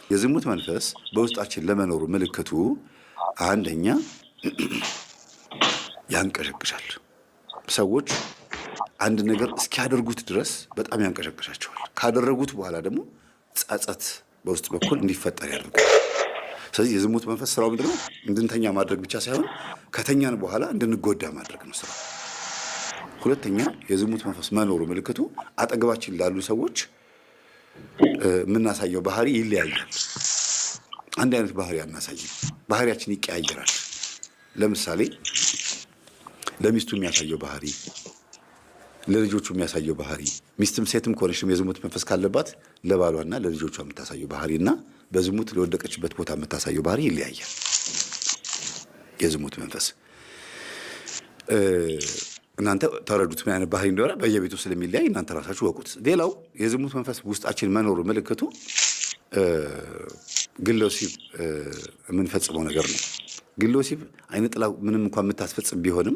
የዝሙት መንፈስ በውስጣችን ለመኖሩ ምልክቱ አንደኛ ያንቀሸቅሻል። ሰዎች አንድ ነገር እስኪያደርጉት ድረስ በጣም ያንቀሸቅሻቸዋል። ካደረጉት በኋላ ደግሞ ጸጸት በውስጥ በኩል እንዲፈጠር ያደርጋል። ስለዚህ የዝሙት መንፈስ ስራው ምንድነው? እንድንተኛ ማድረግ ብቻ ሳይሆን ከተኛን በኋላ እንድንጎዳ ማድረግ ነው ስራው። ሁለተኛ የዝሙት መንፈስ መኖሩ ምልክቱ አጠገባችን ላሉ ሰዎች የምናሳየው ባህሪ ይለያያል። አንድ አይነት ባህሪ አናሳይም። ባህሪያችን ይቀያየራል። ለምሳሌ ለሚስቱ የሚያሳየው ባህሪ፣ ለልጆቹ የሚያሳየው ባህሪ፣ ሚስትም ሴትም ከሆነችም የዝሙት መንፈስ ካለባት ለባሏና ለልጆቿ የምታሳየው ባህሪና በዝሙት ለወደቀችበት ቦታ የምታሳየው ባህሪ ይለያያል። የዝሙት መንፈስ እናንተ ተረዱት ምን አይነት ባህሪ እንደሆነ በየቤቱ ስለሚለያይ እናንተ ራሳችሁ ወቁት። ሌላው የዝሙት መንፈስ ውስጣችን መኖሩ ምልክቱ ግለ ወሲብ የምንፈጽመው ነገር ነው። ግለ ወሲብ አይነ ጥላ ምንም እንኳን የምታስፈጽም ቢሆንም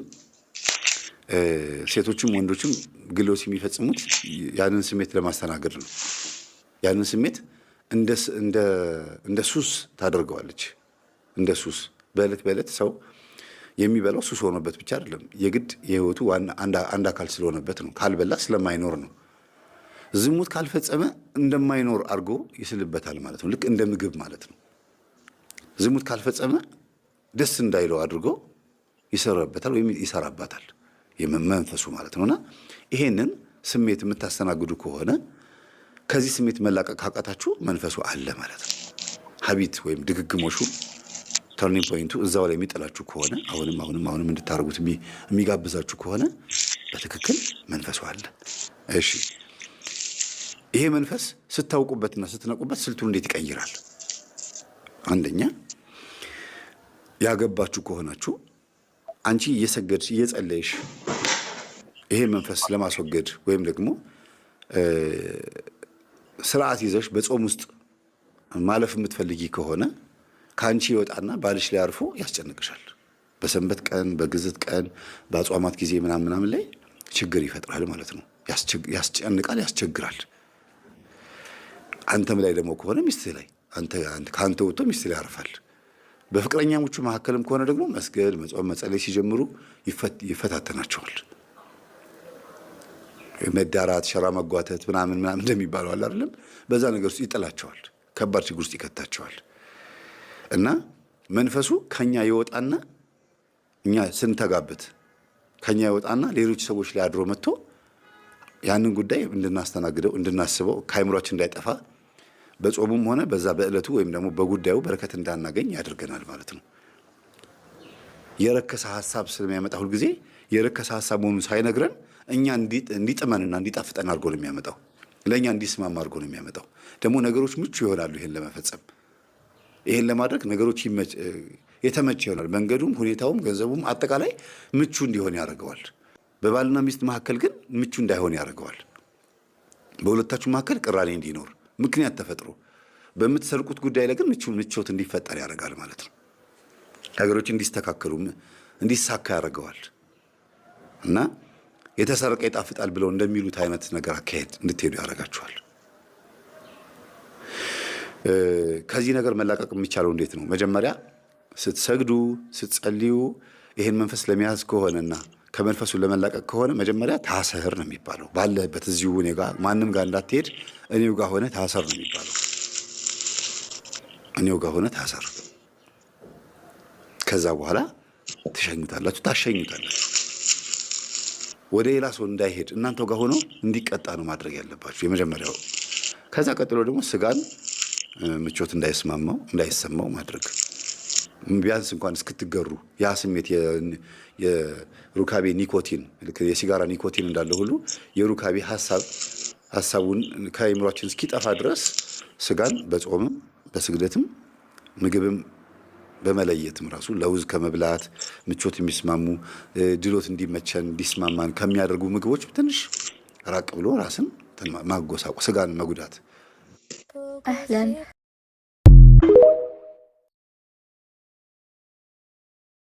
ሴቶችም ወንዶችም ግለ ወሲብ የሚፈጽሙት ያንን ስሜት ለማስተናገድ ነው። ያንን ስሜት እንደ ሱስ ታደርገዋለች። እንደ ሱስ በዕለት በዕለት ሰው የሚበላው ሱስ ሆኖበት ብቻ አይደለም፣ የግድ የህይወቱ አንድ አካል ስለሆነበት ነው። ካልበላ ስለማይኖር ነው። ዝሙት ካልፈጸመ እንደማይኖር አድርጎ ይስልበታል ማለት ነው። ልክ እንደ ምግብ ማለት ነው። ዝሙት ካልፈጸመ ደስ እንዳይለው አድርጎ ይሰራበታል ወይም ይሰራባታል መንፈሱ ማለት ነውና ይሄንን ስሜት የምታስተናግዱ ከሆነ ከዚህ ስሜት መላቀቅ ካቃታችሁ መንፈሱ አለ ማለት ነው። ሀቢት ወይም ድግግሞሹ ተርኒንግ ፖይንቱ እዛው ላይ የሚጠላችሁ ከሆነ አሁንም እንድታደርጉት የሚጋብዛችሁ ከሆነ በትክክል መንፈሱ አለ። እሺ ይሄ መንፈስ ስታውቁበትና ስትነቁበት ስልቱን እንዴት ይቀይራል? አንደኛ ያገባችሁ ከሆናችሁ አንቺ እየሰገድሽ እየጸለይሽ ይሄ መንፈስ ለማስወገድ ወይም ደግሞ ስርዓት ይዘሽ በጾም ውስጥ ማለፍ የምትፈልጊ ከሆነ ከአንቺ ይወጣና ባልሽ ላይ አርፎ ያስጨንቅሻል። በሰንበት ቀን፣ በግዝት ቀን፣ በአጽዋማት ጊዜ ምናምን ላይ ችግር ይፈጥራል ማለት ነው። ያስጨንቃል፣ ያስቸግራል። አንተም ላይ ደግሞ ከሆነ ሚስትህ ላይ ከአንተ ወጥቶ ሚስትህ ላይ ያርፋል። በፍቅረኛሞቹ መካከልም ከሆነ ደግሞ መስገድ፣ መጾም፣ መጸለይ ሲጀምሩ ይፈታተናቸዋል። መዳራት፣ ሸራ መጓተት ምናምን እንደሚባለው አለ አይደለም? በዛ ነገር ውስጥ ይጥላቸዋል። ከባድ ችግር ውስጥ ይከታቸዋል። እና መንፈሱ ከኛ ይወጣና እኛ ስንተጋበት ከኛ ይወጣና ሌሎች ሰዎች ላይ አድሮ መጥቶ ያንን ጉዳይ እንድናስተናግደው እንድናስበው ከአይምሯችን እንዳይጠፋ በጾሙም ሆነ በዛ በእለቱ ወይም ደግሞ በጉዳዩ በረከት እንዳናገኝ ያደርገናል ማለት ነው። የረከሰ ሐሳብ ስለሚያመጣ ሁልጊዜ የረከሰ ሐሳብ መሆኑን ሳይነግረን እኛ እንዲጥመንና እንዲጣፍጠን አድርጎ ነው የሚያመጣው። ለእኛ እንዲስማማ አድርጎ ነው የሚያመጣው። ደግሞ ነገሮች ምቹ ይሆናሉ። ይሄን ለመፈጸም ይሄን ለማድረግ ነገሮች የተመቸ ይሆናል። መንገዱም፣ ሁኔታውም፣ ገንዘቡም አጠቃላይ ምቹ እንዲሆን ያደርገዋል። በባልና ሚስት መካከል ግን ምቹ እንዳይሆን ያደርገዋል። በሁለታችሁ መካከል ቅራኔ እንዲኖር ምክንያት ተፈጥሮ በምትሰርቁት ጉዳይ ላይ ግን ምቾት እንዲፈጠር ያደርጋል ማለት ነው። ነገሮች እንዲስተካከሉ እንዲሳካ ያደርገዋል። እና የተሰረቀ ይጣፍጣል ብለው እንደሚሉት አይነት ነገር አካሄድ እንድትሄዱ ያደርጋችኋል። ከዚህ ነገር መላቀቅ የሚቻለው እንዴት ነው? መጀመሪያ ስትሰግዱ ስትጸልዩ ይሄን መንፈስ ለመያዝ ከሆነና ከመንፈሱ ለመላቀቅ ከሆነ መጀመሪያ ታሰር ነው የሚባለው። ባለበት እዚሁ እኔ ጋር ማንም ጋር እንዳትሄድ እኔው ጋር ሆነ ታሰር ነው የሚባለው። እኔው ጋር ሆነ ታሰር። ከዛ በኋላ ታሸኙታላችሁ። ወደ ሌላ ሰው እንዳይሄድ እናንተው ጋር ሆኖ እንዲቀጣ ነው ማድረግ ያለባችሁ የመጀመሪያው። ከዛ ቀጥሎ ደግሞ ስጋን ምቾት እንዳይሰማው ማድረግ ቢያንስ እንኳን እስክትገሩ ያ ስሜት የሩካቤ ኒኮቲን የሲጋራ ኒኮቲን እንዳለ ሁሉ የሩካቤ ሐሳቡን ከአይምሯችን እስኪጠፋ ድረስ ስጋን በጾምም በስግደትም ምግብም በመለየትም ራሱ ለውዝ ከመብላት ምቾት የሚስማሙ ድሎት እንዲመቸን እንዲስማማን ከሚያደርጉ ምግቦች ትንሽ ራቅ ብሎ ራስን ማጎሳቆ ስጋን መጉዳት